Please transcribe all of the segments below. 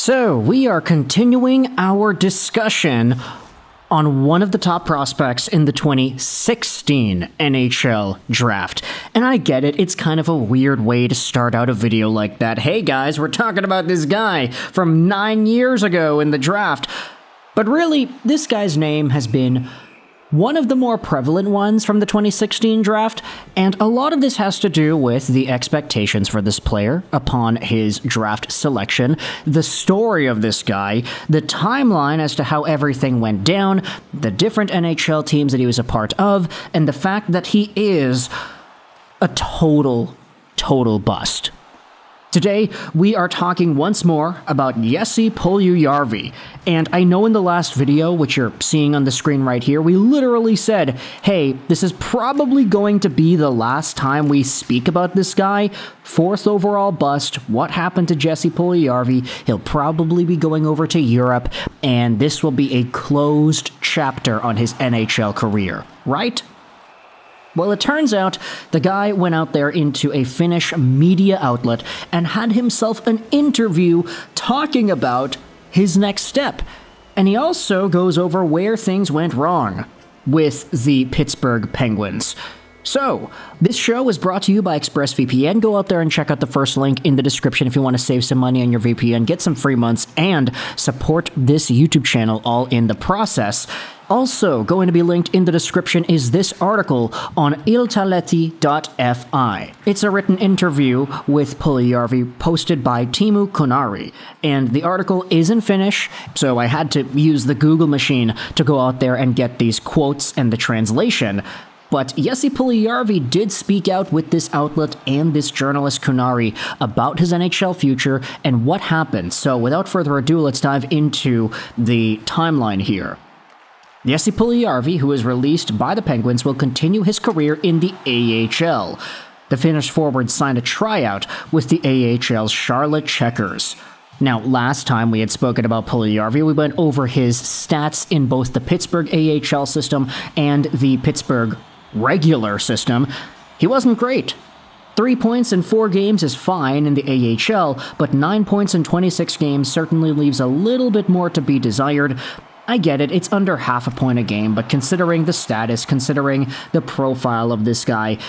So, we are continuing our discussion on one of the top prospects in the 2016 NHL Draft. And I get it, it's kind of a weird way to start out a video like that. Hey guys, we're talking about this guy from 9 years ago in the draft. But really, this guy's name has been one of the more prevalent ones from the 2016 draft, and a lot of this has to do with the expectations for this player upon his draft selection, the story of this guy, the timeline as to how everything went down, the different NHL teams that he was a part of, and the fact that he is a total bust. Today, we are talking once more about Jesse Puljujarvi, and I know in the last video, which you're seeing on the screen right here, we literally said, hey, this is probably going to be the last time we speak about this guy. 4th overall bust, what happened to Jesse Puljujarvi? He'll probably be going over to Europe, and this will be a closed chapter on his NHL career, right? Well, it turns out the guy went out there into a Finnish media outlet and had himself an interview talking about his next step. And he also goes over where things went wrong with the Pittsburgh Penguins. So, this show is brought to you by ExpressVPN. Go out there and check out the first link in the description if you want to save some money on your VPN, get some free months, and support this YouTube channel all in the process. Also, going to be linked in the description is this article on iltalehti.fi. It's a written interview with Puljujarvi posted by Teemu Konari, and the article is in Finnish, so I had to use the Google machine to go out there and get these quotes and the translation. But Jesse Puljujarvi did speak out with this outlet and this journalist Konari about his NHL future and what happened. So without further ado, let's dive into the timeline here. Jesse Puljujarvi, who is released by the Penguins, will continue his career in the AHL. The Finnish forward signed a tryout with the AHL's Charlotte Checkers. Now, last time we had spoken about Puljujarvi, we went over his stats in both the Pittsburgh AHL system and the Pittsburgh regular system. He wasn't great. 3 points in 4 games is fine in the AHL, but 9 points in 26 games certainly leaves a little bit more to be desired. I get it, it's under half a point a game, but considering the status, considering the profile of this guy,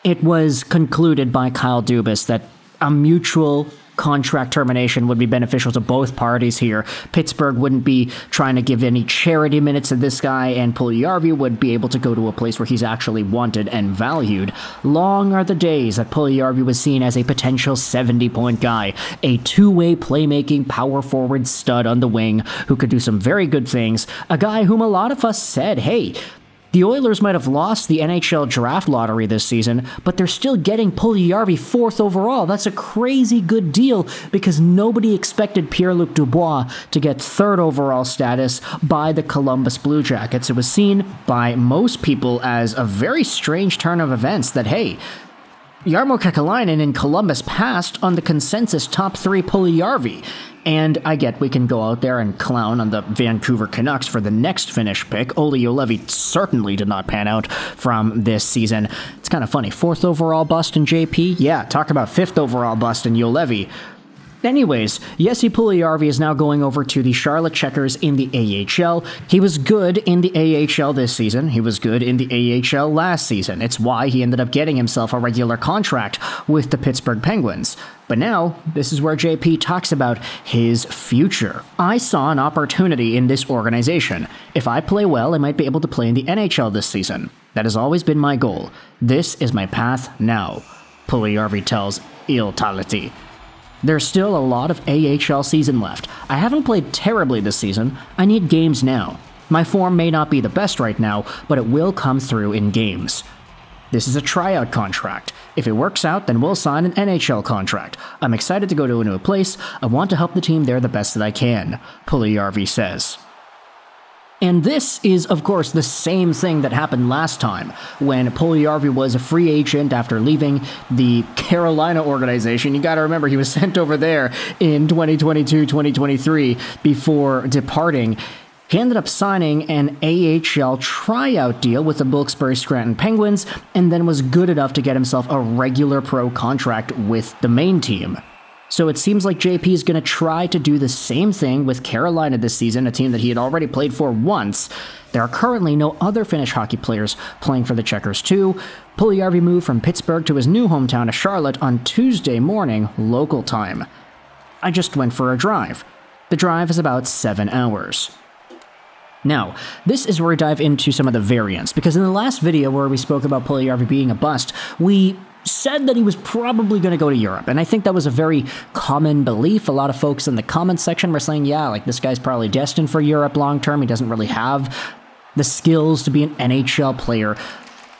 it was concluded by Kyle Dubas that a mutual contract termination would be beneficial to both parties here. Pittsburgh wouldn't be trying to give any charity minutes to this guy, and Puljujarvi would be able to go to a place where he's actually wanted and valued. Long are the days that Puljujarvi was seen as a potential 70-point guy, a two-way playmaking power forward stud on the wing who could do some very good things, a guy whom a lot of us said, hey, the Oilers might have lost the NHL Draft lottery this season, but they're still getting Puljujarvi 4th overall. That's a crazy good deal because nobody expected Pierre-Luc Dubois to get 3rd overall status by the Columbus Blue Jackets. It was seen by most people as a very strange turn of events that, hey, Jarmo Kekalainen in Columbus passed on the consensus top 3 Puljujarvi. And I get we can go out there and clown on the Vancouver Canucks for the next Finnish pick. Olli Juolevi certainly did not pan out from this season. It's kind of funny. 4th overall bust in JP? Yeah, talk about 5th overall bust in Juolevi. Anyways, Jesse Puljujarvi is now going over to the Charlotte Checkers in the AHL. He was good in the AHL this season. He was good in the AHL last season. It's why he ended up getting himself a regular contract with the Pittsburgh Penguins. But now, this is where JP talks about his future. I saw an opportunity in this organization. If I play well, I might be able to play in the NHL this season. That has always been my goal. This is my path now, Puljujarvi tells Iltalehti. There's still a lot of AHL season left. I haven't played terribly this season. I need games now. My form may not be the best right now, but it will come through in games. This is a tryout contract. If it works out, then we'll sign an NHL contract. I'm excited to go to a new place. I want to help the team there the best that I can, Puljujarvi says. And this is, of course, the same thing that happened last time, when Puljujarvi was a free agent after leaving the Carolina organization. You gotta remember, he was sent over there in 2022-2023 before departing. He ended up signing an AHL tryout deal with the Wilkes-Barre Scranton Penguins, and then was good enough to get himself a regular pro contract with the main team. So it seems like JP is going to try to do the same thing with Carolina this season, a team that he had already played for once. There are currently no other Finnish hockey players playing for the Checkers too. Puljujarvi moved from Pittsburgh to his new hometown of Charlotte on Tuesday morning, local time. I just went for a drive. The drive is about 7 hours. Now, this is where we dive into some of the variants, because in the last video where we spoke about Puljujarvi being a bust, we said that he was probably going to go to Europe, and I think that was a very common belief. A lot of folks in the comments section were saying, yeah, like this guy's probably destined for Europe long term. He doesn't really have the skills to be an NHL player.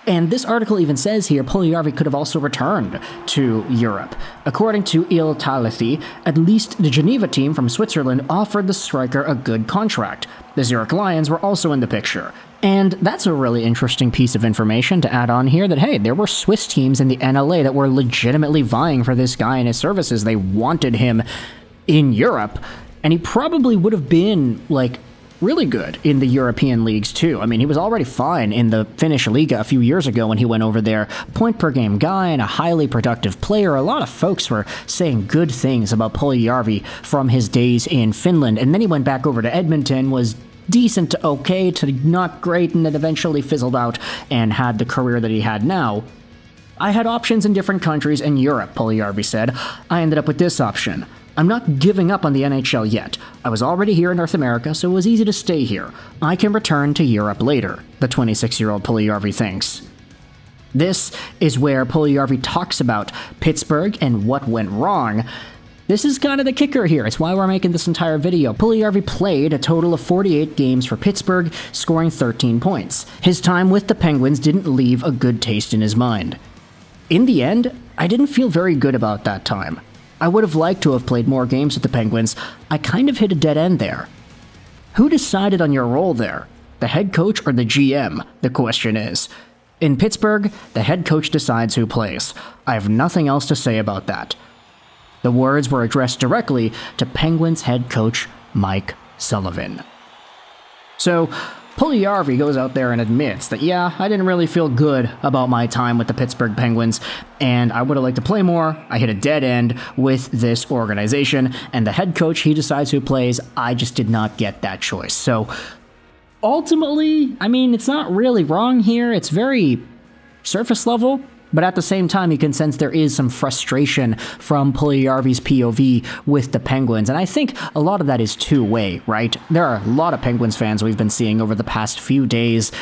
And this article even says here Puljujarvi could have also returned to Europe. According to Il Talithi, at least the Geneva team from Switzerland offered the striker a good contract. The Zurich Lions were also in the picture. And that's a really interesting piece of information to add on here, that, hey, there were Swiss teams in the NLA that were legitimately vying for this guy and his services. They wanted him in Europe, and he probably would have been, like, really good in the European leagues too. I mean, he was already fine in the Finnish Liga a few years ago when he went over there. Point per game guy and a highly productive player. A lot of folks were saying good things about Puljujarvi from his days in Finland, and then he went back over to Edmonton, was decent to okay to not great, and then eventually fizzled out and had the career that he had now. I had options in different countries in Europe, Puljujarvi said. I ended up with this option. I'm not giving up on the NHL yet. I was already here in North America, so it was easy to stay here. I can return to Europe later, the 26-year-old Puljujarvi thinks. This is where Puljujarvi talks about Pittsburgh and what went wrong. This is kind of the kicker here. It's why we're making this entire video. Puljujarvi played a total of 48 games for Pittsburgh, scoring 13 points. His time with the Penguins didn't leave a good taste in his mind. In the end, I didn't feel very good about that time. I would have liked to have played more games with the Penguins. I kind of hit a dead end there. Who decided on your role there? The head coach or the GM? The question is. In Pittsburgh, the head coach decides who plays. I have nothing else to say about that. The words were addressed directly to Penguins head coach Mike Sullivan. So, Puljujarvi goes out there and admits that, yeah, I didn't really feel good about my time with the Pittsburgh Penguins, and I would have liked to play more. I hit a dead end with this organization, and the head coach, he decides who plays. I just did not get that choice. So, ultimately, I mean, it's not really wrong here. It's very surface level. But at the same time, you can sense there is some frustration from Puljujarvi's POV with the Penguins. And I think a lot of that is two-way, right? There are a lot of Penguins fans we've been seeing over the past few days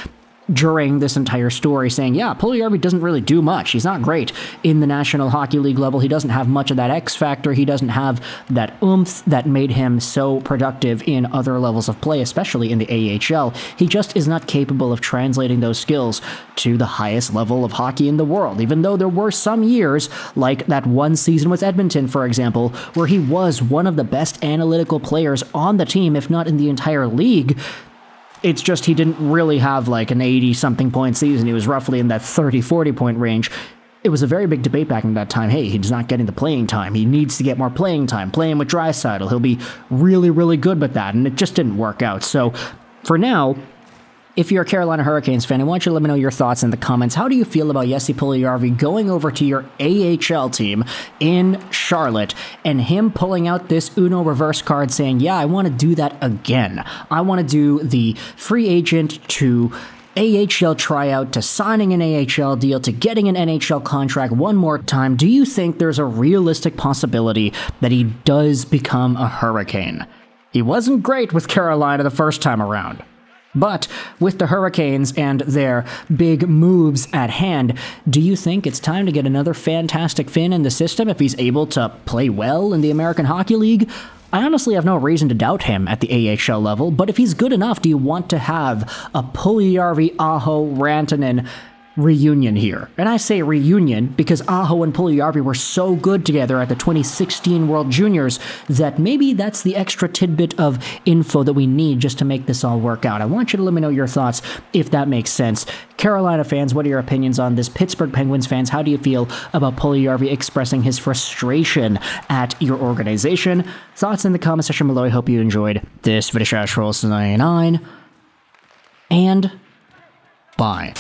during this entire story saying, yeah, Puljujarvi doesn't really do much. He's not great in the National Hockey League level. He doesn't have much of that X factor. He doesn't have that oomph that made him so productive in other levels of play, especially in the AHL. He just is not capable of translating those skills to the highest level of hockey in the world, even though there were some years, like that one season with Edmonton, for example, where he was one of the best analytical players on the team, if not in the entire league. It's just he didn't really have like an 80-something point season. He was roughly in that 30-40 point range. It was a very big debate back in that time. Hey, he's not getting the playing time. He needs to get more playing time. Playing with Draisaitl, he'll be really, really good with that. And it just didn't work out. So for now, if you're a Carolina Hurricanes fan, I want you to let me know your thoughts in the comments. How do you feel about Jesse Puljujarvi going over to your AHL team in Charlotte and him pulling out this Uno reverse card saying, yeah, I want to do that again. I want to do the free agent to AHL tryout to signing an AHL deal to getting an NHL contract one more time. Do you think there's a realistic possibility that he does become a Hurricane? He wasn't great with Carolina the first time around. But with the Hurricanes and their big moves at hand, do you think it's time to get another fantastic Finn in the system if he's able to play well in the American Hockey League? I honestly have no reason to doubt him at the AHL level, but if he's good enough, do you want to have a Puljujarvi, Aho, Rantanen reunion here? And I say reunion because Aho and Puljujarvi were so good together at the 2016 World Juniors that maybe that's the extra tidbit of info that we need just to make this all work out. I want you to let me know your thoughts if that makes sense. Carolina fans, what are your opinions on this? Pittsburgh Penguins fans, how do you feel about Puljujarvi expressing his frustration at your organization? Thoughts in the comment section below. I hope you enjoyed this video. 99 and bye.